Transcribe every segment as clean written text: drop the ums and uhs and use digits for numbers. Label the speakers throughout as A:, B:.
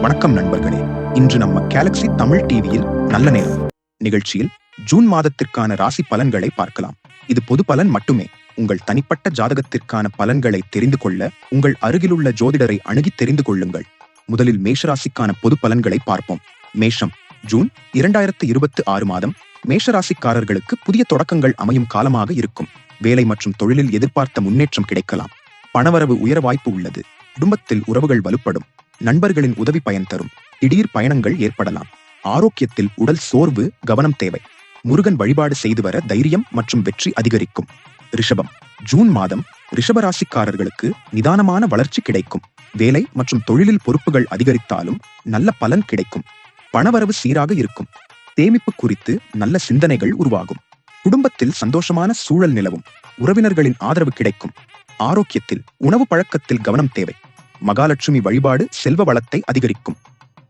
A: வணக்கம் நண்பர்களே. இன்று நம்ம கேலக்ஸி தமிழ் டிவியில் நல்ல நேரம் நிகழ்ச்சியில் ஜூன் மாதத்திற்கான ராசி பலன்களை பார்க்கலாம். இது பொது பலன் மட்டுமே. உங்கள் தனிப்பட்ட ஜாதகத்திற்கான பலன்களை தெரிந்து கொள்ள உங்கள் அருகிலுள்ள ஜோதிடரை அணுகி தெரிந்து கொள்ளுங்கள். முதலில் மேஷராசிக்கான பொது பலன்களை பார்ப்போம். மேஷம். ஜூன் 2026 மாதம் மேஷராசிக்காரர்களுக்கு புதிய தொடக்கங்கள் அமையும் காலமாக இருக்கும். வேலை மற்றும் தொழிலில் எதிர்பார்த்த முன்னேற்றம் கிடைக்கலாம். பணவரவு உயர வாய்ப்பு உள்ளது. குடும்பத்தில் உறவுகள் வலுப்படும். நண்பர்களின் உதவி பயன் தரும். திடீர் பயணங்கள் ஏற்படலாம். ஆரோக்கியத்தில் உடல் சோர்வு கவனம் தேவை. முருகன் வழிபாடு செய்து வர தைரியம் மற்றும் வெற்றி அதிகரிக்கும். ரிஷபம். ஜூன் மாதம் ரிஷபராசிக்காரர்களுக்கு நிதானமான வளர்ச்சி கிடைக்கும். வேலை மற்றும் தொழிலில் பொறுப்புகள் அதிகரித்தாலும் நல்ல பலன் கிடைக்கும். பணவரவு சீராக இருக்கும். சேமிப்பு குறித்து நல்ல சிந்தனைகள் உருவாகும். குடும்பத்தில் சந்தோஷமான சூழல் நிலவும். உறவினர்களின் ஆதரவு கிடைக்கும். ஆரோக்கியத்தில் உணவு பழக்கத்தில் கவனம் தேவை. மகாலட்சுமி வழிபாடு செல்வ வளத்தை அதிகரிக்கும்.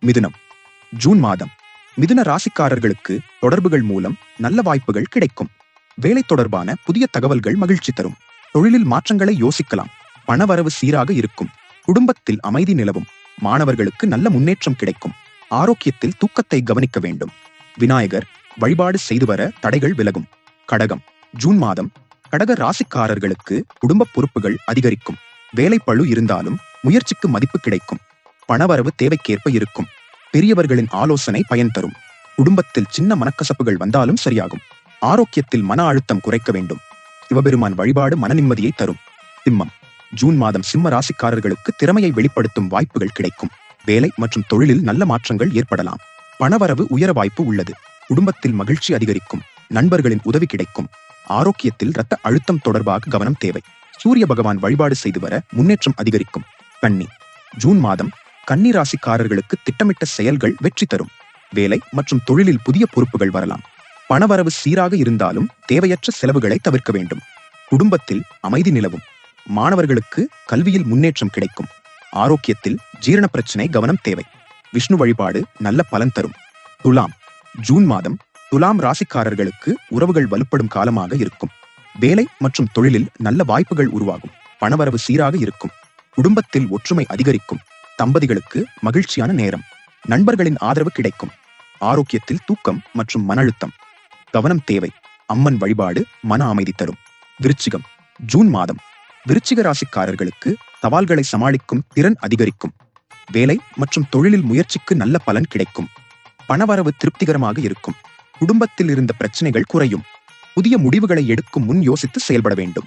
A: மிதுனம். ஜூன் மாதம் மிதுன ராசிக்காரர்களுக்கு தொடர்புகள் மூலம் நல்ல வாய்ப்புகள் கிடைக்கும். வேலை தொடர்பான புதிய தகவல்கள் மகிழ்ச்சி தரும். தொழிலில் மாற்றங்களை யோசிக்கலாம். பணவரவு சீராக இருக்கும். குடும்பத்தில் அமைதி நிலவும். மாணவர்களுக்கு நல்ல முன்னேற்றம் கிடைக்கும். ஆரோக்கியத்தில் தூக்கத்தை கவனிக்க வேண்டும். விநாயகர் வழிபாடு செய்து வர தடைகள் விலகும். கடகம். ஜூன் மாதம் கடக ராசிக்காரர்களுக்கு குடும்ப பொறுப்புகள் அதிகரிக்கும். வேலை பளு இருந்தாலும் முயற்சிக்கு மதிப்பு கிடைக்கும். பணவரவு தேவைக்கேற்ப இருக்கும். பெரியவர்களின் ஆலோசனை பயன் தரும். குடும்பத்தில் சின்ன மனக்கசப்புகள் வந்தாலும் சரியாகும். ஆரோக்கியத்தில் மன அழுத்தம் குறைக்க வேண்டும். சிவபெருமான் வழிபாடு மன நிம்மதியை தரும். சிம்மம். ஜூன் மாதம் சிம்ம ராசிக்காரர்களுக்கு திறமையை வெளிப்படுத்தும் வாய்ப்புகள் கிடைக்கும். வேலை மற்றும் தொழிலில் நல்ல மாற்றங்கள் ஏற்படலாம். பணவரவு உயர வாய்ப்பு உள்ளது. குடும்பத்தில் மகிழ்ச்சி அதிகரிக்கும். நண்பர்களின் உதவி கிடைக்கும். ஆரோக்கியத்தில் இரத்த அழுத்தம் தொடர்பாக கவனம் தேவை. சூரிய பகவான் வழிபாடு செய்து வர முன்னேற்றம் அதிகரிக்கும். கன்னி. ஜூன் மாதம் கன்னி ராசிக்காரர்களுக்கு திட்டமிட்ட செயல்கள் வெற்றி தரும். வேலை மற்றும் தொழிலில் புதிய பொறுப்புகள் வரலாம். பணவரவு சீராக இருந்தாலும் தேவையற்ற செலவுகளை தவிர்க்க வேண்டும். குடும்பத்தில் அமைதி நிலவும். மாணவர்களுக்கு கல்வியில் முன்னேற்றம் கிடைக்கும். ஆரோக்கியத்தில் ஜீரண பிரச்சனை கவனம் தேவை. விஷ்ணு வழிபாடு நல்ல பலன் தரும். துலாம். ஜூன் மாதம் துலாம் ராசிக்காரர்களுக்கு உறவுகள் வலுப்படும் காலமாக இருக்கும். வேலை மற்றும் தொழிலில் நல்ல வாய்ப்புகள் உருவாகும். பணவரவு சீராக இருக்கும். குடும்பத்தில் ஒற்றுமை அதிகரிக்கும். தம்பதிகளுக்கு மகிழ்ச்சியான நேரம். நண்பர்களின் ஆதரவு கிடைக்கும். ஆரோக்கியத்தில் தூக்கம் மற்றும் மன அழுத்தம் கவனம் தேவை. அம்மன் வழிபாடு மன அமைதி தரும். விருச்சிகம். ஜூன் மாதம் விருச்சிக ராசிக்காரர்களுக்கு சவால்களை சமாளிக்கும் திறன் அதிகரிக்கும். வேலை மற்றும் தொழிலில் முயற்சிக்கு நல்ல பலன் கிடைக்கும். பணவரவு திருப்திகரமாக இருக்கும். குடும்பத்தில் இருந்த பிரச்சனைகள் குறையும். புதிய முடிவுகளை எடுக்கும் முன் யோசித்து செயல்பட வேண்டும்.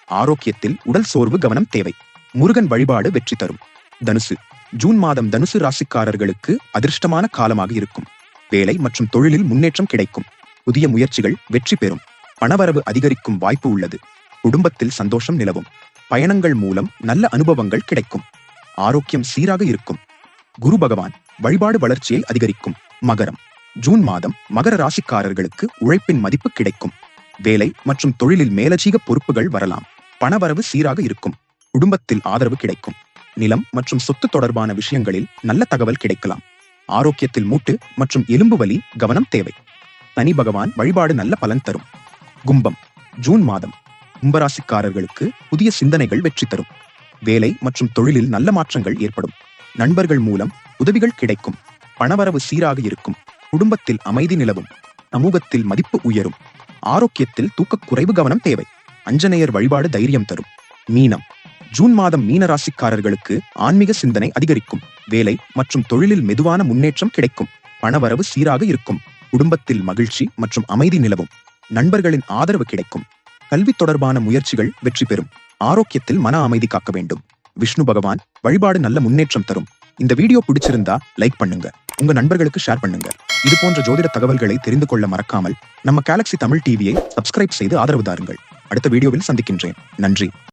A: ஆரோக்கியத்தில் உடல் சோர்வு கவனம் தேவை. முருகன் வழிபாடு வெற்றி தரும். தனுசு. ஜூன் மாதம் தனுசு ராசிக்காரர்களுக்கு அதிர்ஷ்டமான காலமாக இருக்கும். வேலை மற்றும் தொழிலில் முன்னேற்றம் கிடைக்கும். புதிய முயற்சிகள் வெற்றி பெறும். பணவரவு அதிகரிக்கும் வாய்ப்பு உள்ளது. குடும்பத்தில் சந்தோஷம் நிலவும். பயணங்கள் மூலம் நல்ல அனுபவங்கள் கிடைக்கும். ஆரோக்கியம் சீராக இருக்கும். குரு பகவான் வழிபாடு வளர்ச்சியை அதிகரிக்கும். மகரம். ஜூன் மாதம் மகர ராசிக்காரர்களுக்கு உழைப்பின் மதிப்பு கிடைக்கும். வேலை மற்றும் தொழிலில் மேலதிக பொறுப்புகள் வரலாம். பணவரவு சீராக இருக்கும். குடும்பத்தில் ஆதரவு கிடைக்கும். நிலம் மற்றும் சொத்து தொடர்பான விஷயங்களில் நல்ல தகவல் கிடைக்கலாம். ஆரோக்கியத்தில் மூட்டு மற்றும் எலும்பு வலி கவனம் தேவை. சனி பகவான் வழிபாடு நல்ல பலன் தரும். கும்பம். ஜூன் மாதம் கும்பராசிக்காரர்களுக்கு புதிய சிந்தனைகள் வெற்றி தரும். வேலை மற்றும் தொழிலில் நல்ல மாற்றங்கள் ஏற்படும். நண்பர்கள் மூலம் உதவிகள் கிடைக்கும். பணவரவு சீராக இருக்கும். குடும்பத்தில் அமைதி நிலவும். சமூகத்தில் மதிப்பு உயரும். ஆரோக்கியத்தில் தூக்கக்குறைவு கவனம் தேவை. அஞ்சனையர் வழிபாடு தைரியம் தரும். மீனம். ஜூன் மாதம் மீன ராசிக்காரர்களுக்கு ஆன்மீக சிந்தனை அதிகரிக்கும். வேலை மற்றும் தொழிலில் மெதுவான முன்னேற்றம் கிடைக்கும். பணவரவு சீராக இருக்கும். குடும்பத்தில் மகிழ்ச்சி மற்றும் அமைதி நிலவும். நண்பர்களின் ஆதரவு கிடைக்கும். கல்வி தொடர்பான முயற்சிகள் வெற்றி பெறும். ஆரோக்கியத்தில் மன அமைதி காக்க வேண்டும். விஷ்ணு பகவான் வழிபாடு நல்ல முன்னேற்றம் தரும். இந்த வீடியோ பிடிச்சிருந்தா லைக் பண்ணுங்க. உங்க நண்பர்களுக்கு ஷேர் பண்ணுங்க. இது போன்ற ஜோதிட தகவல்களை தெரிந்து கொள்ள மறக்காமல் நம்ம கேலக்ஸி தமிழ் டிவியை சப்ஸ்கிரைப் செய்து ஆதரவு தாருங்கள். அடுத்த வீடியோவில் சந்திக்கின்றேன். நன்றி.